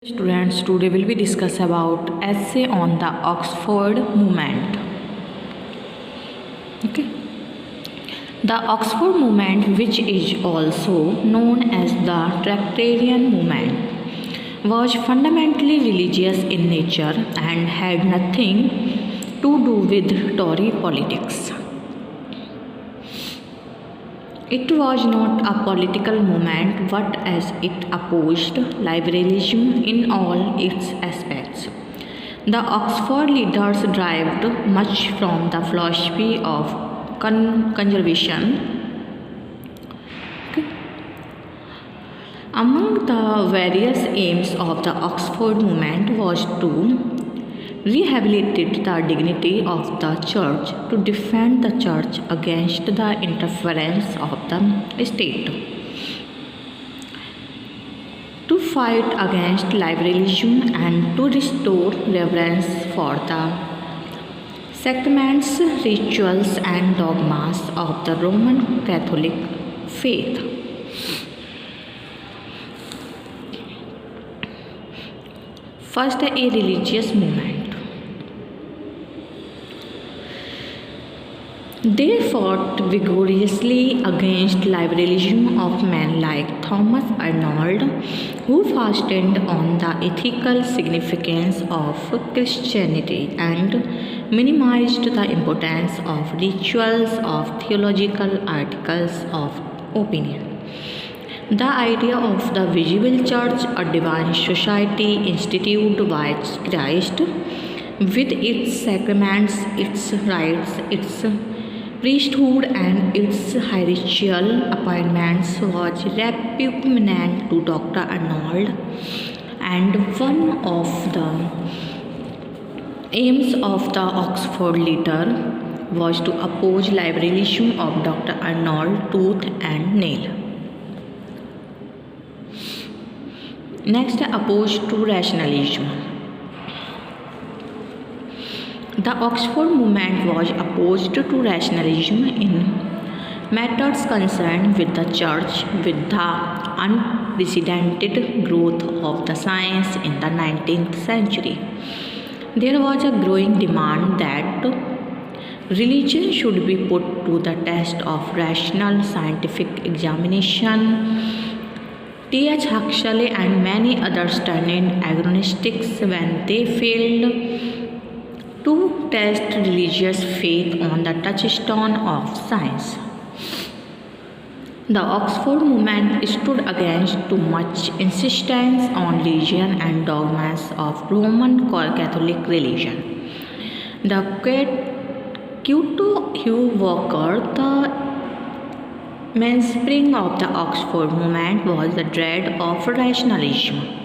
Students, today will be discuss about essay on the Oxford movement. Okay. The Oxford movement, which is also known as the Tractarian movement, was fundamentally religious in nature and had nothing to do with Tory politics. It was not a political movement, but as it opposed liberalism in all its aspects. The Oxford leaders derived much from the philosophy of conservation. Okay. Among the various aims of the Oxford movement was to rehabilitate the dignity of the church, to defend the church against the interference of the state, to fight against liberalism, and to restore reverence for the sacraments, rituals, and dogmas of the Roman Catholic faith. First, a religious movement. They fought vigorously against liberalism of men like Thomas Arnold, who fastened on the ethical significance of Christianity and minimized the importance of rituals of theological articles of opinion. The idea of the visible church, a divine society instituted by Christ, with its sacraments, its rites, its priesthood, and its hierarchical appointments, was repugnant to Dr. Arnold, and one of the aims of the Oxford leader was to oppose liberalism of Dr. Arnold tooth and nail. Next, opposed to rationalism. The Oxford movement was opposed to rationalism in matters concerned with the church, with the unprecedented growth of the science in the 19th century. There was a growing demand that religion should be put to the test of rational scientific examination. T.H. Huxley and many others turned agnostics when they failed to test religious faith on the touchstone of science. The Oxford movement stood against too much insistence on religion and dogmas of Roman Catholic religion. The Quito Hugh Walker, the mainspring of the Oxford movement, was the dread of rationalism.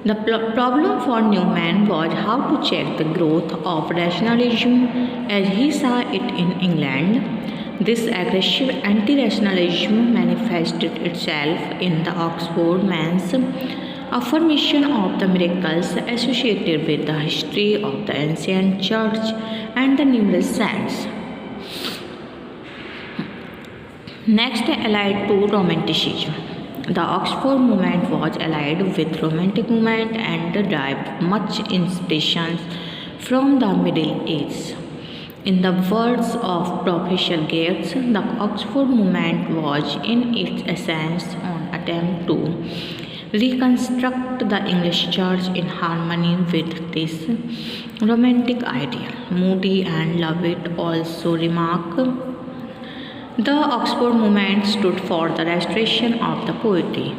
The problem for Newman was how to check the growth of rationalism as he saw it in England. This aggressive anti-rationalism manifested itself in the Oxford man's affirmation of the miracles associated with the history of the ancient church and the numerous saints. Next, allied to Romanticism. The Oxford movement was allied with Romantic movement and derived much inspiration from the Middle Ages. In the words of Professor Gates, the Oxford movement was in its essence an attempt to reconstruct the English church in harmony with this romantic ideal. Moody and Lovett also remark the Oxford movement stood for the restoration of the poetry,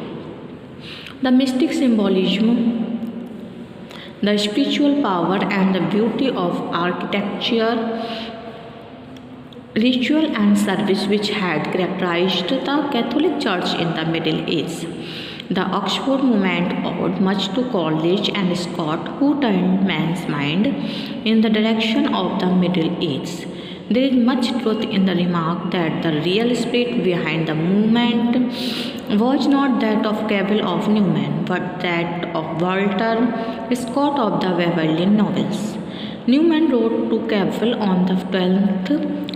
the mystic symbolism, the spiritual power, and the beauty of architecture, ritual, and service which had characterized the Catholic Church in the Middle Ages. The Oxford movement owed much to Coleridge and Scott, who turned man's mind in the direction of the Middle Ages. There is much truth in the remark that the real spirit behind the movement was not that of Cavell of Newman, but that of Walter Scott of the Waverian novels. Newman wrote to Cavell on the 12th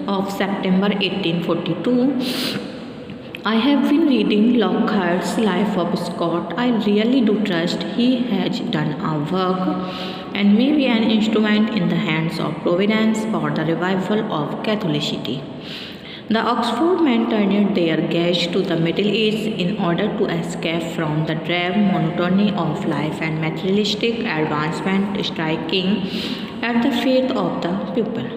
of September 1842 I have been reading Lockhart's Life of Scott. I really do trust he has done a work and may be an instrument in the hands of Providence for the revival of Catholicity. The Oxford men turned their gaze to the Middle East in order to escape from the drab monotony of life and materialistic advancement striking at the faith of the people.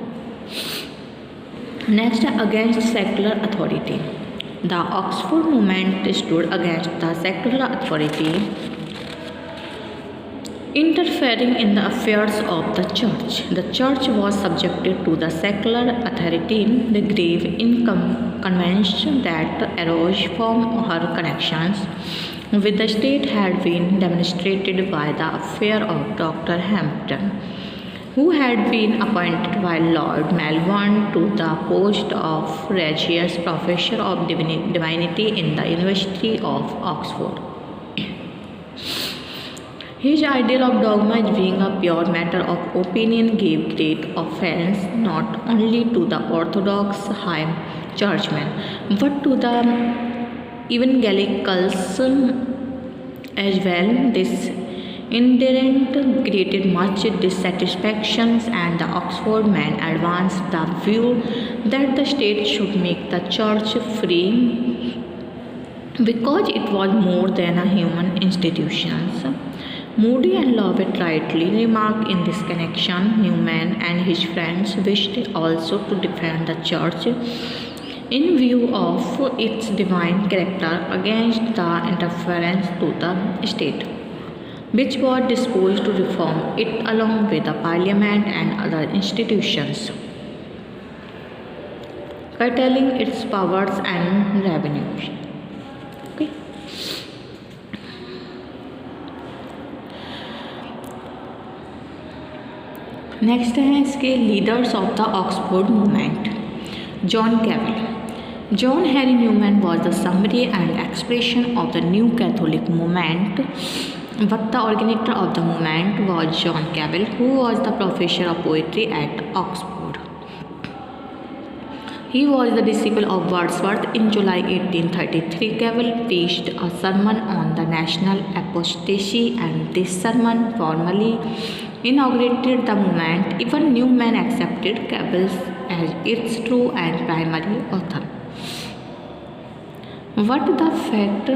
Next, against secular authority. The Oxford movement stood against the secular authority interfering in the affairs of the church. The church was subjected to the secular authority. The grave inconvenience that arose from her connections with the state had been demonstrated by the affair of Dr. Hampton, who had been appointed by Lord Melbourne to the post of Regius Professor of Divinity in the University of Oxford. His ideal of dogma as being a pure matter of opinion gave great offense not only to the Orthodox high churchmen but to the evangelicals as well. This indifference created much dissatisfaction, and the Oxford men advanced the view that the state should make the church free because it was more than a human institution. Moody and Lovett rightly remark in this connection. Newman and his friends wished also to defend the church in view of its divine character against the interference to the state, which was disposed to reform it along with the parliament and other institutions, curtailing its powers and revenues. Okay. Next है इसके leaders of the Oxford movement. John Cavill. John Henry Newman was the summary and expression of the New Catholic movement, but the originator of the movement was John Cavill, who was the professor of poetry at Oxford. He was the disciple of Wordsworth. In July 1833, Cavill preached a sermon on the national apostasy, and this sermon formally inaugurated the movement. Even Newman accepted Cavill as its true and primary author. But the fact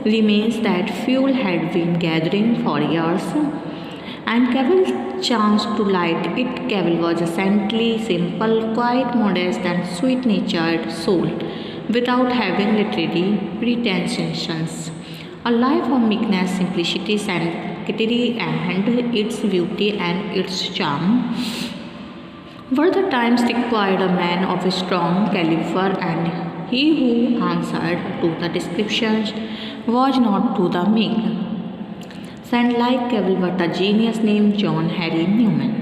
remains that fuel had been gathering for years, and Cavill chanced to light it. Cavill was a saintly, simple, quite modest, and sweet-natured soul, without having literary pretensions. A life of meekness, simplicity, sanctity, and its beauty and its charm were the times required a man of a strong caliber, and he who answered to the descriptions was not to the meek saint like Cavill, but a genius named John Henry Newman.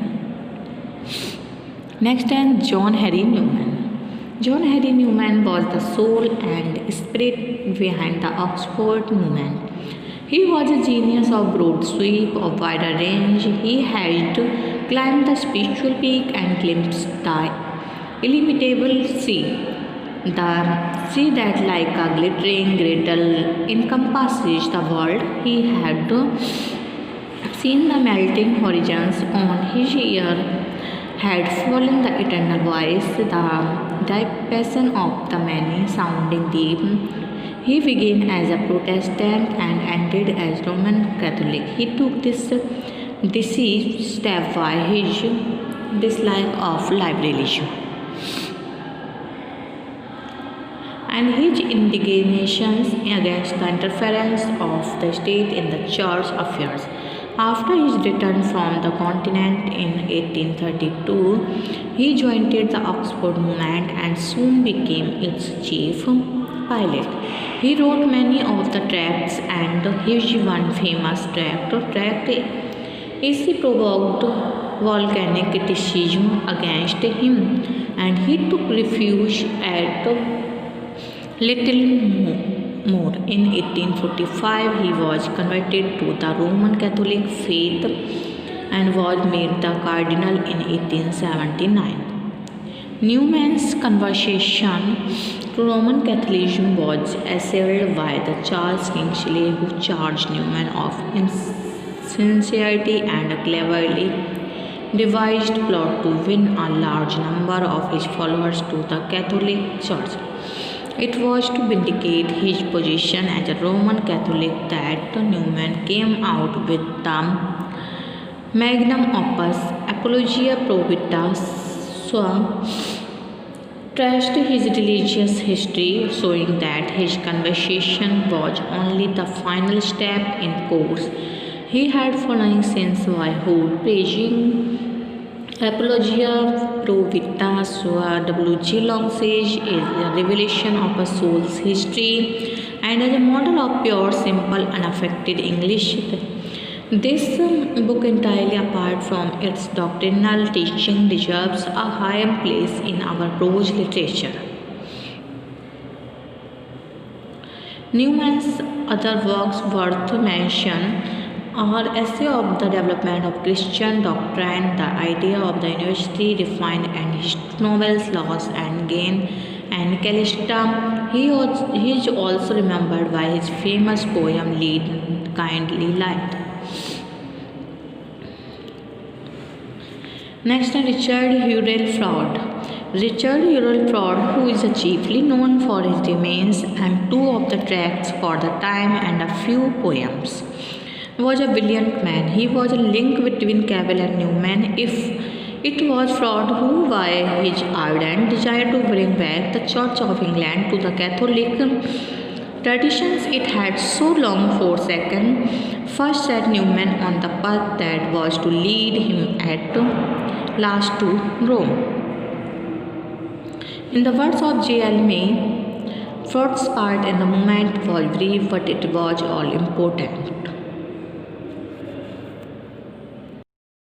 Next is John Henry Newman. John Henry Newman was the soul and spirit behind the Oxford movement. He was a genius of broad sweep, of wider range. He had climbed the spiritual peak and glimpsed the illimitable sea. The sea that like a glittering girdle encompasses the world. He had seen the melting horizons. On his ear had fallen the eternal voice, the deep passion of the many sounding deep. He began as a Protestant and ended as Roman Catholic. He took this decisive step by his dislike of liberalism and his indignations against the interference of the state in the church affairs. After his return from the continent in 1832, he joined the Oxford movement and soon became its chief pilot. He wrote many of the tracts, and his one famous tract AC provoked volcanic criticism against him, and he took refuge at Littlemore. In 1845, he was converted to the Roman Catholic faith and was made the cardinal in 1879. Newman's conversion Roman Catholicism was assailed by the Charles Kingsley, who charged Newman of insincerity and a cleverly devised plot to win a large number of his followers to the Catholic Church. It was to vindicate his position as a Roman Catholic that Newman came out with the magnum opus Apologia Pro Vita Sua, traced his religious history, showing that his conversion was only the final step in course he had following since boyhood, praising Apologia Pro Vita Sua. W.G. Long says is a revelation of a soul's history and as a model of pure, simple, unaffected English. This book, entirely apart from its doctrinal teaching, deserves a higher place in our prose literature. Newman's other works worth mention are Essay of the Development of Christian Doctrine, The Idea of the University Defined, and his novels Loss and Gain and Callista. He is also remembered by his famous poem Lead Kindly Light. Next, Richard Hurrell Froude. Richard Hurrell Froude, who is chiefly known for his remains and two of the tracts for the time and a few poems, was a brilliant man. He was a link between Cavell and Newman. If it was Froude who, by his ardent desire to bring back the Church of England to the Catholic traditions it had so long forsaken, first set Newman on the path that was to lead him at last to Rome. In the words of J.L. May, Froude's part in the movement was brief, but it was all important.